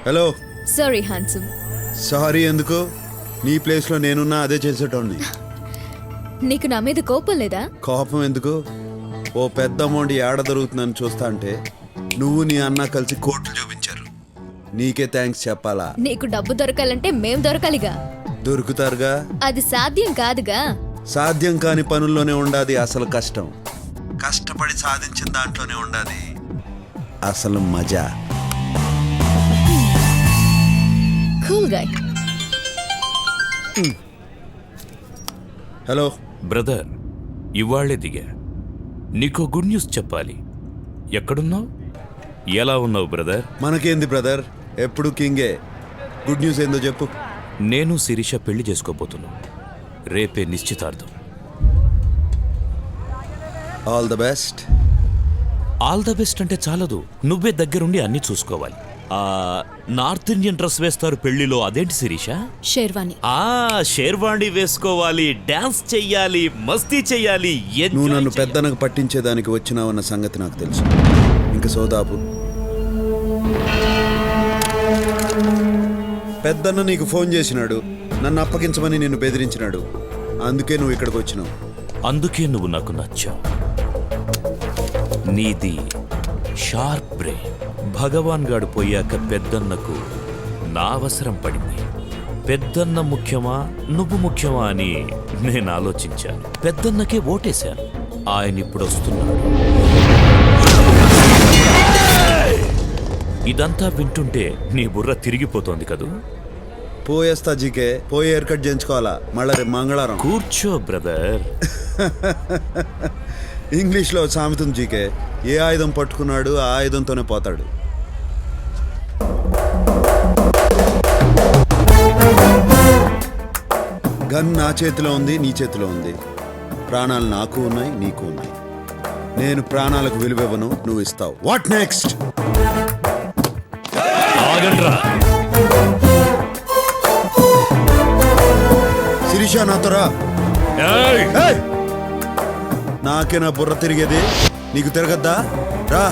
Hello. Sorry handsome. Sorry ఎందుకు? నీ ప్లేస్లో నేనున్నా అదే చేసేటోడిని. నీకు నా మీద కోపం లేదా? కోపం ఎందుకు? ఓ పెద్ద అమౌంట్ ఏడ దొరుకుతుందని చూస్తా అంటే నువ్వు నీ అన్న కలిసి కోట్లు చూపించారు. నీకే థ్యాంక్స్ చెప్పాలా? నీకు డబ్బు దొరకాలంటే మేం దొరకాలిగా. దొరుకుతారుగా. అది సాధ్యం కాదుగా. సాధ్యం కాని పనుల్లోనే ఉండాది అసలు కష్టం. కష్టపడి సాధించిన దాంట్లోనే ఉండాది అసలు మజా. Cool guy. హలో బ్రదర్, ఇవాళ్లే దిగా. నీకో గుడ్ న్యూస్ చెప్పాలి. ఎక్కడున్నావు? ఎలా ఉన్నావు బ్రదర్? మనకేంది బ్రదర్, ఎప్పుడు కింగే. గుడ్ న్యూస్ ఏందో చెప్పు. నేను శిరీష పెళ్లి చేసుకోబోతున్నాను. రేపే నిశ్చితార్థం. All the best. All the best అంటే చాలదు, నువ్వే దగ్గరుండి అన్ని చూసుకోవాలి. నార్త్ ఇండియన్ డ్రెస్ వేస్తారు పెళ్లిలో, అదేంటి శిరీష? షేర్వాణి. షేర్వాణి వేసుకోవాలి, డాన్స్ చెయ్యాలి, మస్తీ చెయ్యాలి. నువ్వు నన్ను పెద్దనకు పట్టించేదానికి వచ్చినావన్న సంగతి నాకు తెలుసు. ఇంక సోదాపు. పెద్దన్న నీకు ఫోన్ చేసినాడు, నన్ను అప్పగించమని నిన్ను బెదిరించినాడు. అందుకే నువ్వు ఇక్కడికి వచ్చినావు. అందుకే నువ్వు నాకు నచ్చావు. నీది షార్ప్ బ్రెయిన్. భగవాన్ గాడు పోయాక పెద్దన్నకు నా అవసరం పడింది. పెద్దన్న ముఖ్యమా నువ్వు ముఖ్యమా అని నేను ఆలోచించాను. పెద్దన్నకే ఓటేశాను. ఆయన ఇప్పుడు వస్తున్నాడు. ఇదంతా వింటుంటే నీ బుర్ర తిరిగిపోతోంది కదూ? పోయేస్తా జీకే. పోయి హెయిర్ కట్ చేయించుకోవాలా మళ్ళా రేపు మంగళవారం. కూర్చో బ్రదర్. ఇంగ్లీష్లో సామెతం జీకే, ఏ ఆయుధం పట్టుకున్నాడు ఆ ఆయుధంతోనే పోతాడు. గన్ నా చేతిలో ఉంది, నీ చేతిలో ఉంది. ప్రాణాలు నాకు ఉన్నాయి, నీకు ఉన్నాయి. నేను ప్రాణాలకు విలువివ్వను, నువ్వు ఇస్తావు. What next? శిరీష నాతో రా. నాకే నా బుర్ర తిరిగేది, నీకు తిరగద్దా? రా.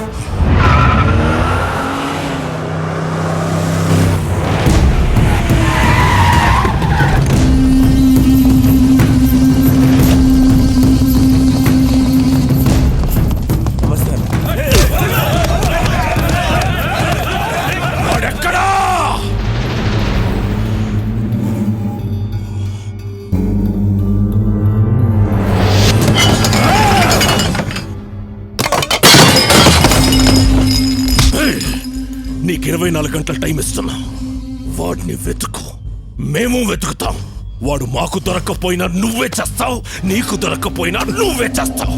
నీకు 24 గంటల టైం ఇస్తున్నా. వాడిని వెతుకు, మేము వెతుకుతాం. వాడు మాకు దొరక్కపోయినా నువ్వే చేస్తావు, నీకు దొరక్కపోయినా నువ్వే చేస్తావు.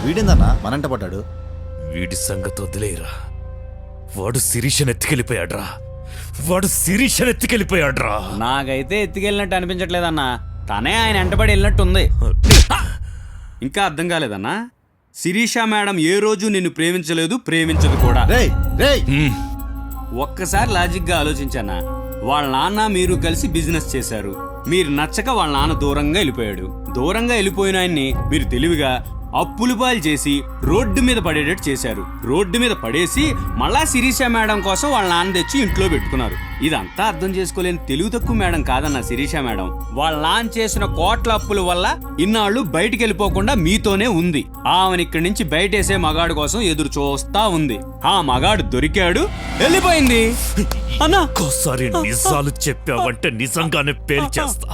వీడిందన్నా మనంట పడ్డాడు. వీడి సంగతి వదిలేరా. వాడు శిరీషను ఎత్తుకెళ్ళిపోయాడ్రా. నాకైతే ఎత్తుకెళ్ళినట్టు అనిపించట్లేదన్నా. తనే ఆయన వెంటబడి వెళ్ళినట్టుంది. ఇంకా అర్థం కాలేదన్నా? శిరీష మేడం ఏ రోజు నిన్ను ప్రేమించలేదు, ప్రేమించదు కూడా. ఒక్కసారి లాజిక్గా ఆలోచించానా? వాళ్ళ నాన్న మీరు కలిసి బిజినెస్ చేశారు. మీరు నచ్చక వాళ్ళ నాన్న దూరంగా వెళ్ళిపోయాడు. దూరంగా వెళ్ళిపోయిన ఆయన్ని మీరు తెలివిగా అప్పులు పాలు చేసి రోడ్డు మీద పడేటట్టు చేశారు. రోడ్డు మీద పడేసి మళ్ళా శిరీష మేడం కోసం వాళ్ళ నాన్న తెచ్చి ఇంట్లో పెట్టుకున్నారు. ఇదంతా అర్థం చేసుకోలేని తెలివి తక్కువ మేడం కాదన్న శిరీష మేడం. వాళ్ళ నాన్న చేసిన కోట్ల అప్పుల వల్ల ఇన్నాళ్ళు బయటికి వెళ్ళిపోకుండా మీతోనే ఉంది. ఆమెను ఇక్కడి నుంచి బయటేసే మగాడు కోసం ఎదురు చూస్తా ఉంది. ఆ మగాడు దొరికాడు, వెళ్ళిపోయింది. అన్నా ఒక్కోసారి నిజాలు చెప్పావంటే నిజంగానే పేల్చేస్తా.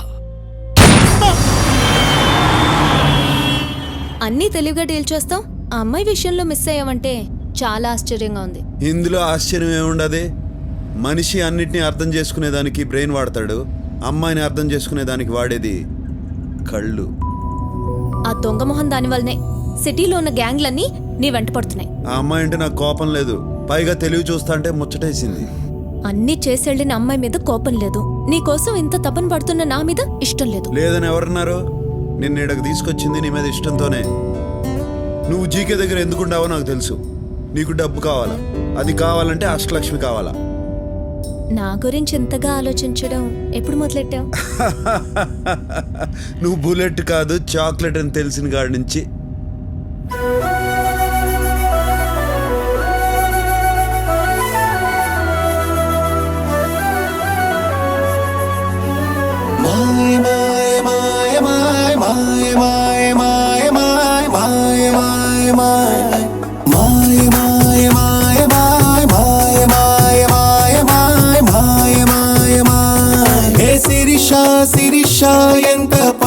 అన్నీ తెలివిగా డీల్ చేస్తావు. ఆ అమ్మాయి విషయంలో మిస్ అయ్యావంటే చాలా ఆశ్చర్యంగా ఉంది. ఇందులో ఆశ్చర్యం ఏముండదు. మనిషి అన్నిటినీ అర్థం చేసుకునేదానికి బ్రెయిన్ వాడతాడు, అమ్మాయిని అర్థం చేసుకునేదానికి వాడేది కళ్ళు. ఆ దొంగ మొహం దాని వల్లనే సిటీలో ఉన్న గ్యాంగ్లన్నీ నీ వెంట పడుతున్నాయి. ఆ అమ్మాయి అంటే నాకు కోపం లేదు, పైగా తెలివి చూస్తా అంటే ముచ్చటేసింది. అన్నీ చేసెళ్ళిన అమ్మాయి మీద కోపం లేదు, నీకోసం ఇంత తపన పడుతున్న నా మీద ఇష్టం లేదు. లేదని ఎవరన్నారు? నిన్ను ఇక్కడికి తీసుకొచ్చింది నీ మీద ఇష్టంతోనే. నువ్వు జీకే దగ్గర ఎందుకుంటావో నాకు తెలుసు. నీకు డబ్బు కావాలా, అది కావాలంటే అష్టలక్ష్మి కావాలా. నా గురించి ఎంతగా ఆలోచించడం ఎప్పుడు మొదలెట్టావు? నువ్వు బుల్లెట్ కాదు చాక్లెట్ అని తెలిసిన కాడి నుంచి.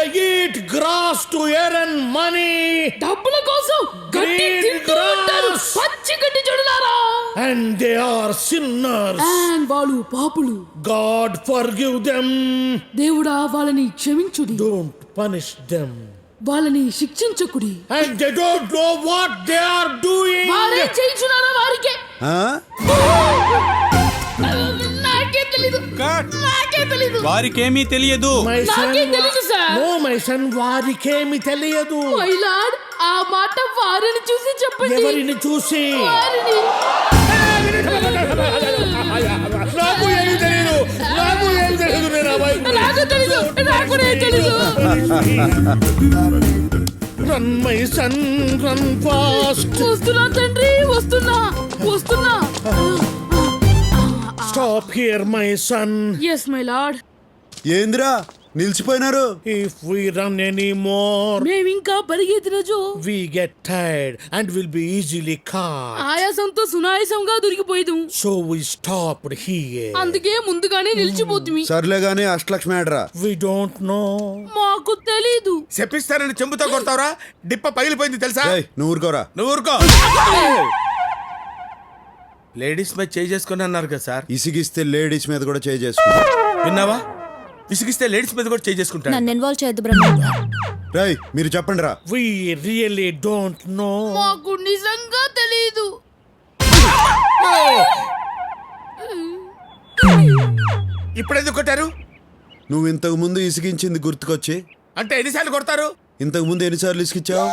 they eat grass to earn money. డబ్బుల కోసం గడ్డి Green తింటూ ఉంటారు. grass. పచ్చి గడ్డి చూడలారా. And they are sinners. And వాళ్ళు పాపులు. God forgive them. దేవుడా వాళ్ళని క్షమించుడి. Don't punish them. వాళ్ళని శిక్షించకుడి. And they don't know what they are doing. వారే చేయించున్నారా వారికే. ఆ? నాకే తెలీదు. నాకే తెలీదు. వారికేమీ తెలియదు. My son, నాకే తెలీదు సార్. No, my son, వారికేమి తెలియదు. మై లార్డ్, ఆ మాట వారిని చూసి చెప్పండి. ఎవరిని చూసి? వారిని. నాకు ఏమి తెలియదు. నాకు ఏమి తెలియదు. నేను అబ్బాయి. నాకు తెలీదు. నాకు కూడా తెలీదు. Run, my son, run fast. వస్తున్నా తండ్రి, వస్తున్నా. Stop here, my son. Yes my lord. ఏందిరా నిలిచిపోయినారు? If we run anymore, మేమింకా పరిగెత్తిన Joe we get tired and will be easily caught. ఆయాసంతో సునాయాసంగా దొరికిపోయేదు. So we stopped here. అందుకే ముందుగానే నిలిచిపోతుంది. సర్లే గానీ అష్టలక్ష్మి ఆడరా. We don't know. మాకు తెలీదు. చెప్పిస్తానని చెంబుతో కొడతావరా? డిప్ప పగిలిపోయింది తెలుసా? ఏయ్, నువ్వు ఊరుకోరా. నువ్వు ఊరుకో. లేడీస్ మీద చేసుకుని అన్నారు కదా సార్. ఇసిగిస్తే లేడీస్ మీద కూడా చేసుకుంటా. విన్నావా? విసిగిస్తే లేడీస్ మీద కూడా చేసుకుంటాను. నన్ను ఇన్వాల్వ్ చేయొద్దు బ్రహ్మ. రేయ్ మీరు చెప్పండి రా. We really don't know. మాకు నిజంగా తెలీదు. ఇప్పుడు ఎందుకు కొట్టారు? నువ్వు ఇంతకు ముందు ఇసిగించింది గుర్తుకొచ్చి. అంటే ఎన్నిసార్లు కొడతారు? ఇంతకు ముందు ఎన్నిసార్లు ఇసిగించావు?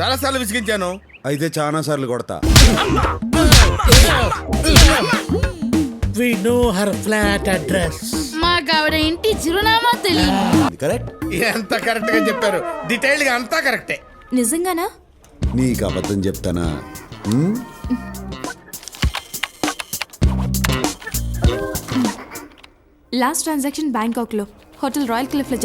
చాలా సార్లు విసిగించాను. అయితే చాలా సార్లు కొడతా. We know her flat address. మాకు ఆవిడ ఇంటి చిరునామా తెలియదు. కరెక్ట్. ఎంత కరెక్ట్ గా చెప్పారు. డీటెయిల్ గా అంతా కరెక్టే. నిజంగానా? నీకు అబద్ధం చెప్తానా? లాస్ట్ ట్రాన్సాక్షన్ బ్యాంకాక్ లో హోటల్ రాయల్ క్లిఫ్ లో